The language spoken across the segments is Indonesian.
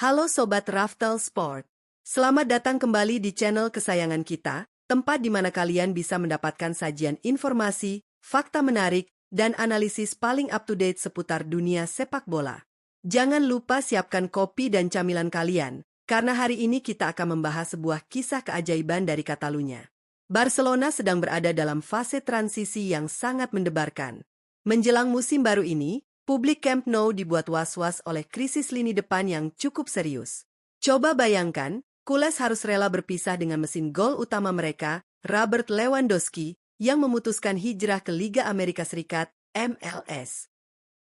Halo Sobat Raftel Sport. Selamat datang kembali di channel kesayangan kita, tempat di mana kalian bisa mendapatkan sajian informasi, fakta menarik, dan analisis paling up-to-date seputar dunia sepak bola. Jangan lupa siapkan kopi dan camilan kalian, karena hari ini kita akan membahas sebuah kisah keajaiban dari Catalunya. Barcelona sedang berada dalam fase transisi yang sangat mendebarkan. Menjelang musim baru ini, publik Camp Nou dibuat was-was oleh krisis lini depan yang cukup serius. Coba bayangkan, Culés harus rela berpisah dengan mesin gol utama mereka, Robert Lewandowski, yang memutuskan hijrah ke Liga Amerika Serikat, MLS.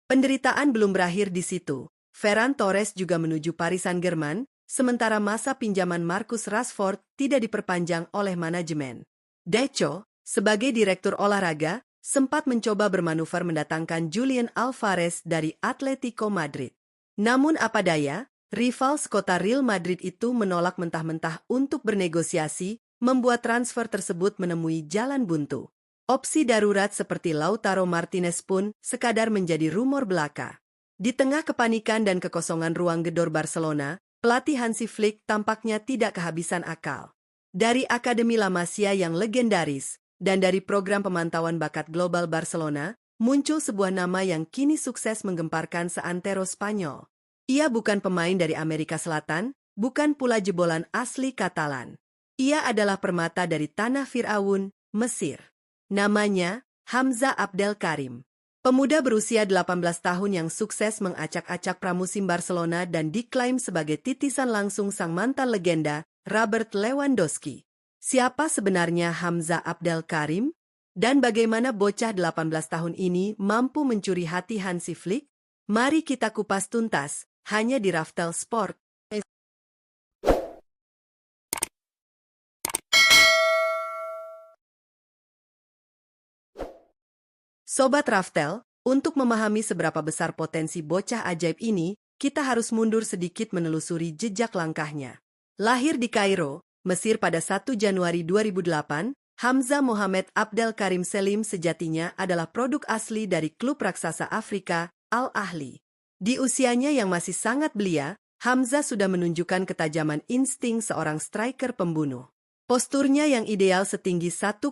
Penderitaan belum berakhir di situ. Ferran Torres juga menuju Paris Saint-Germain, sementara masa pinjaman Marcus Rashford tidak diperpanjang oleh manajemen. Deco, sebagai direktur olahraga, sempat mencoba bermanuver mendatangkan Julian Alvarez dari Atletico Madrid. Namun apa daya, rival sekota Real Madrid itu menolak mentah-mentah untuk bernegosiasi, membuat transfer tersebut menemui jalan buntu. Opsi darurat seperti Lautaro Martinez pun sekadar menjadi rumor belaka. Di tengah kepanikan dan kekosongan ruang gedor Barcelona, pelatih Hansi Flick tampaknya tidak kehabisan akal. Dari Akademi La Masia yang legendaris, dan dari program pemantauan bakat global Barcelona, muncul sebuah nama yang kini sukses menggemparkan seantero Spanyol. Ia bukan pemain dari Amerika Selatan, bukan pula jebolan asli Katalan. Ia adalah permata dari tanah Firaun, Mesir. Namanya Hamza Abdel Karim. Pemuda berusia 18 tahun yang sukses mengacak-acak pramusim Barcelona dan diklaim sebagai titisan langsung sang mantan legenda, Robert Lewandowski. Siapa sebenarnya Hamza Abdel Karim? Dan bagaimana bocah 18 tahun ini mampu mencuri hati Hansi Flick? Mari kita kupas tuntas, hanya di Raftel Sport. Sobat Raftel, untuk memahami seberapa besar potensi bocah ajaib ini, kita harus mundur sedikit menelusuri jejak langkahnya. Lahir di Kairo, Mesir pada 1 Januari 2008, Hamza Mohamed Abdel Karim Selim sejatinya adalah produk asli dari klub raksasa Afrika, Al Ahly. Di usianya yang masih sangat belia, Hamza sudah menunjukkan ketajaman insting seorang striker pembunuh. Posturnya yang ideal setinggi 1,82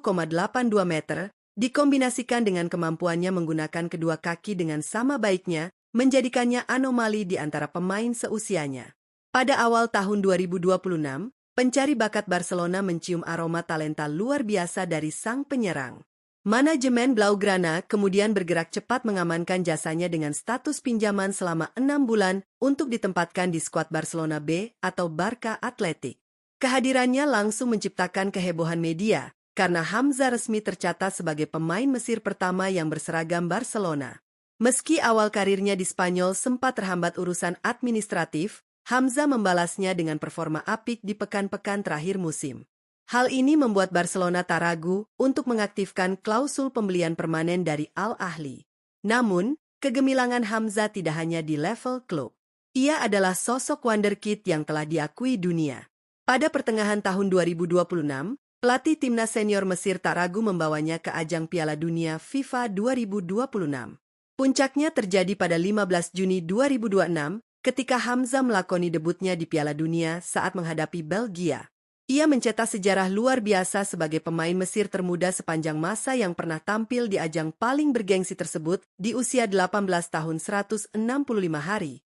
meter, dikombinasikan dengan kemampuannya menggunakan kedua kaki dengan sama baiknya, menjadikannya anomali di antara pemain seusianya. Pada awal tahun 2026, pencari bakat Barcelona mencium aroma talenta luar biasa dari sang penyerang. Manajemen Blaugrana kemudian bergerak cepat mengamankan jasanya dengan status pinjaman selama 6 bulan untuk ditempatkan di skuad Barcelona B atau Barca Athletic. Kehadirannya langsung menciptakan kehebohan media, karena Hamza resmi tercatat sebagai pemain Mesir pertama yang berseragam Barcelona. Meski awal karirnya di Spanyol sempat terhambat urusan administratif, Hamza membalasnya dengan performa apik di pekan-pekan terakhir musim. Hal ini membuat Barcelona tak ragu untuk mengaktifkan klausul pembelian permanen dari Al Ahly. Namun, kegemilangan Hamza tidak hanya di level klub. Ia adalah sosok wonderkid yang telah diakui dunia. Pada pertengahan tahun 2026, pelatih timnas senior Mesir tak ragu membawanya ke ajang Piala Dunia FIFA 2026. Puncaknya terjadi pada 15 Juni 2026, ketika Hamza melakoni debutnya di Piala Dunia saat menghadapi Belgia. Ia mencetak sejarah luar biasa sebagai pemain Mesir termuda sepanjang masa yang pernah tampil di ajang paling bergengsi tersebut di usia 18 tahun 165 hari.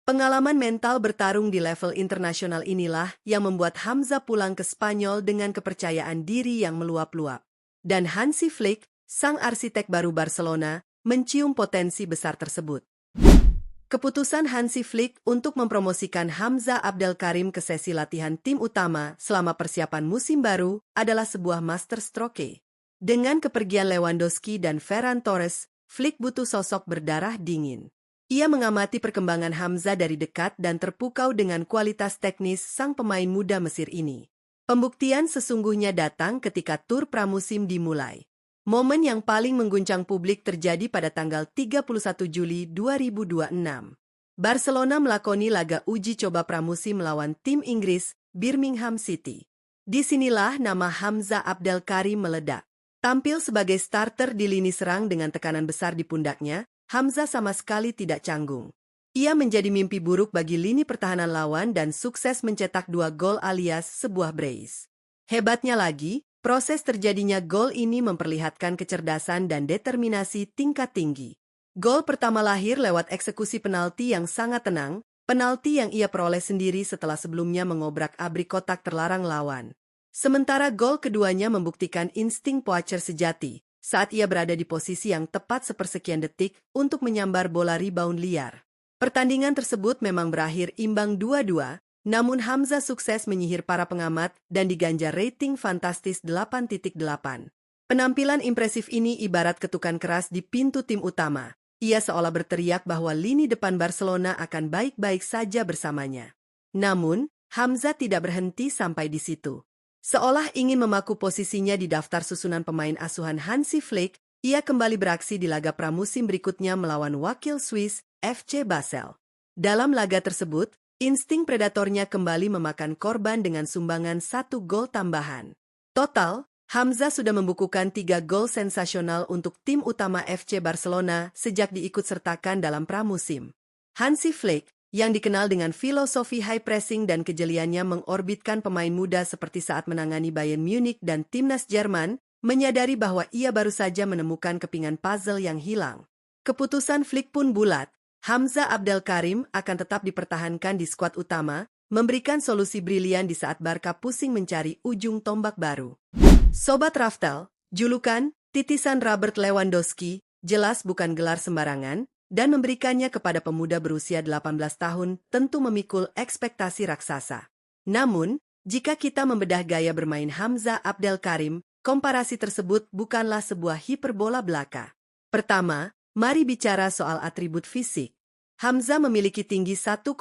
Pengalaman mental bertarung di level internasional inilah yang membuat Hamza pulang ke Spanyol dengan kepercayaan diri yang meluap-luap. Dan Hansi Flick, sang arsitek baru Barcelona, mencium potensi besar tersebut. Keputusan Hansi Flick untuk mempromosikan Hamza Abdel Karim ke sesi latihan tim utama selama persiapan musim baru adalah sebuah masterstroke. Dengan kepergian Lewandowski dan Ferran Torres, Flick butuh sosok berdarah dingin. Ia mengamati perkembangan Hamza dari dekat dan terpukau dengan kualitas teknis sang pemain muda Mesir ini. Pembuktian sesungguhnya datang ketika tur pramusim dimulai. Momen yang paling mengguncang publik terjadi pada tanggal 31 Juli 2026. Barcelona melakoni laga uji coba pramusim melawan tim Inggris, Birmingham City. Disinilah nama Hamza Abdel Karim meledak. Tampil sebagai starter di lini serang dengan tekanan besar di pundaknya, Hamza sama sekali tidak canggung. Ia menjadi mimpi buruk bagi lini pertahanan lawan dan sukses mencetak 2 gol alias sebuah brace. Hebatnya lagi, proses terjadinya gol ini memperlihatkan kecerdasan dan determinasi tingkat tinggi. Gol pertama lahir lewat eksekusi penalti yang sangat tenang, penalti yang ia peroleh sendiri setelah sebelumnya mengobrak-abrik kotak terlarang lawan. Sementara gol keduanya membuktikan insting poacher sejati, saat ia berada di posisi yang tepat sepersekian detik untuk menyambar bola rebound liar. Pertandingan tersebut memang berakhir imbang 2-2, namun Hamza sukses menyihir para pengamat dan diganjar rating fantastis 8.8. Penampilan impresif ini ibarat ketukan keras di pintu tim utama. Ia seolah berteriak bahwa lini depan Barcelona akan baik-baik saja bersamanya. Namun, Hamza tidak berhenti sampai di situ. Seolah ingin memaku posisinya di daftar susunan pemain asuhan Hansi Flick, ia kembali beraksi di laga pramusim berikutnya melawan wakil Swiss, FC Basel. Dalam laga tersebut, insting predatornya kembali memakan korban dengan sumbangan 1 gol tambahan. Total, Hamza sudah membukukan 3 gol sensasional untuk tim utama FC Barcelona sejak diikutsertakan dalam pramusim. Hansi Flick, yang dikenal dengan filosofi high pressing dan kejeliannya mengorbitkan pemain muda seperti saat menangani Bayern Munich dan timnas Jerman, menyadari bahwa ia baru saja menemukan kepingan puzzle yang hilang. Keputusan Flick pun bulat, Hamza Abdelkarim akan tetap dipertahankan di skuad utama, memberikan solusi brilian di saat Barca pusing mencari ujung tombak baru. Sobat Raftel, julukan, titisan Robert Lewandowski, jelas bukan gelar sembarangan, dan memberikannya kepada pemuda berusia 18 tahun tentu memikul ekspektasi raksasa. Namun, jika kita membedah gaya bermain Hamza Abdelkarim, komparasi tersebut bukanlah sebuah hiperbola belaka. Pertama, mari bicara soal atribut fisik. Hamza memiliki tinggi 1,82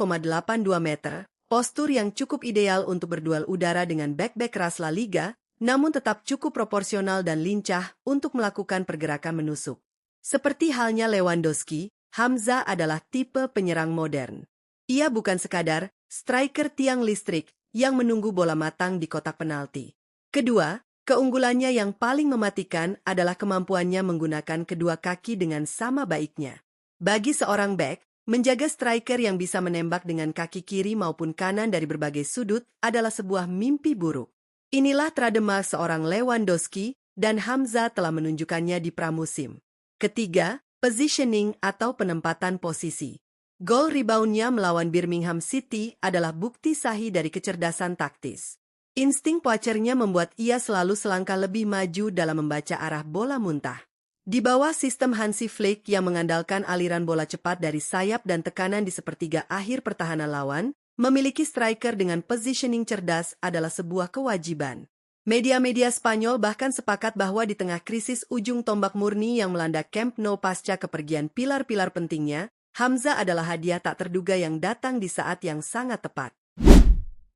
meter, postur yang cukup ideal untuk berduel udara dengan bek-bek ras La Liga, namun tetap cukup proporsional dan lincah untuk melakukan pergerakan menusuk. Seperti halnya Lewandowski, Hamza adalah tipe penyerang modern. Ia bukan sekadar striker tiang listrik yang menunggu bola matang di kotak penalti. Kedua, keunggulannya yang paling mematikan adalah kemampuannya menggunakan kedua kaki dengan sama baiknya. Bagi seorang bek, menjaga striker yang bisa menembak dengan kaki kiri maupun kanan dari berbagai sudut adalah sebuah mimpi buruk. Inilah trademark seorang Lewandowski, dan Hamza telah menunjukkannya di pramusim. Ketiga, positioning atau penempatan posisi. Gol reboundnya melawan Birmingham City adalah bukti sahih dari kecerdasan taktis. Insting poachernya membuat ia selalu selangkah lebih maju dalam membaca arah bola muntah. Di bawah sistem Hansi Flick yang mengandalkan aliran bola cepat dari sayap dan tekanan di sepertiga akhir pertahanan lawan, memiliki striker dengan positioning cerdas adalah sebuah kewajiban. Media-media Spanyol bahkan sepakat bahwa di tengah krisis ujung tombak murni yang melanda Camp Nou pasca kepergian pilar-pilar pentingnya, Hamza adalah hadiah tak terduga yang datang di saat yang sangat tepat.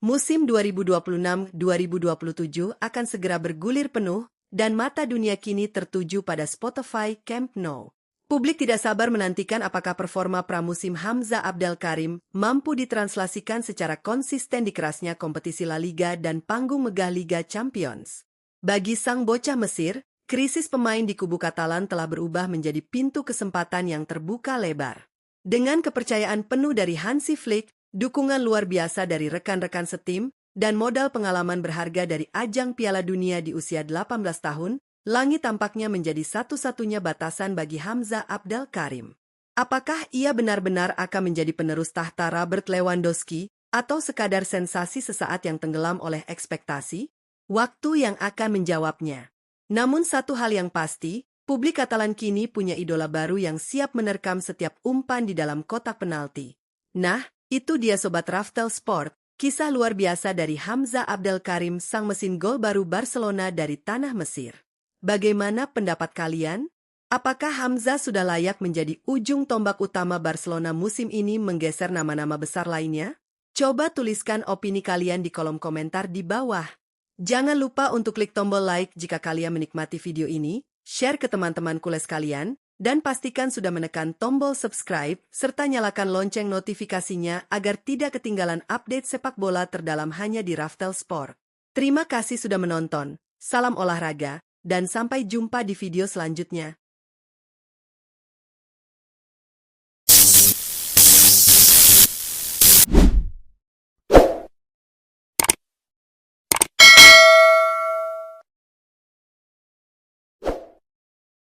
Musim 2026-2027 akan segera bergulir penuh, dan mata dunia kini tertuju pada Spotify Camp Nou. Publik tidak sabar menantikan apakah performa pramusim Hamza Abdelkarim mampu ditranslasikan secara konsisten di kerasnya kompetisi La Liga dan panggung megah Liga Champions. Bagi sang bocah Mesir, krisis pemain di kubu Katalan telah berubah menjadi pintu kesempatan yang terbuka lebar. Dengan kepercayaan penuh dari Hansi Flick, dukungan luar biasa dari rekan-rekan setim, dan modal pengalaman berharga dari ajang Piala Dunia di usia 18 tahun, langit tampaknya menjadi satu-satunya batasan bagi Hamza Abdelkarim. Apakah ia benar-benar akan menjadi penerus tahta Robert Lewandowski, atau sekadar sensasi sesaat yang tenggelam oleh ekspektasi? Waktu yang akan menjawabnya. Namun satu hal yang pasti, publik Katalan kini punya idola baru yang siap menerkam setiap umpan di dalam kotak penalti. Nah, itu dia Sobat Raftel Sport, kisah luar biasa dari Hamza Abdelkarim, sang mesin gol baru Barcelona dari tanah Mesir. Bagaimana pendapat kalian? Apakah Hamza sudah layak menjadi ujung tombak utama Barcelona musim ini menggeser nama-nama besar lainnya? Coba tuliskan opini kalian di kolom komentar di bawah. Jangan lupa untuk klik tombol like jika kalian menikmati video ini, share ke teman-teman kules kalian, dan pastikan sudah menekan tombol subscribe serta nyalakan lonceng notifikasinya agar tidak ketinggalan update sepak bola terdalam hanya di Raftel Sport. Terima kasih sudah menonton, salam olahraga, dan sampai jumpa di video selanjutnya.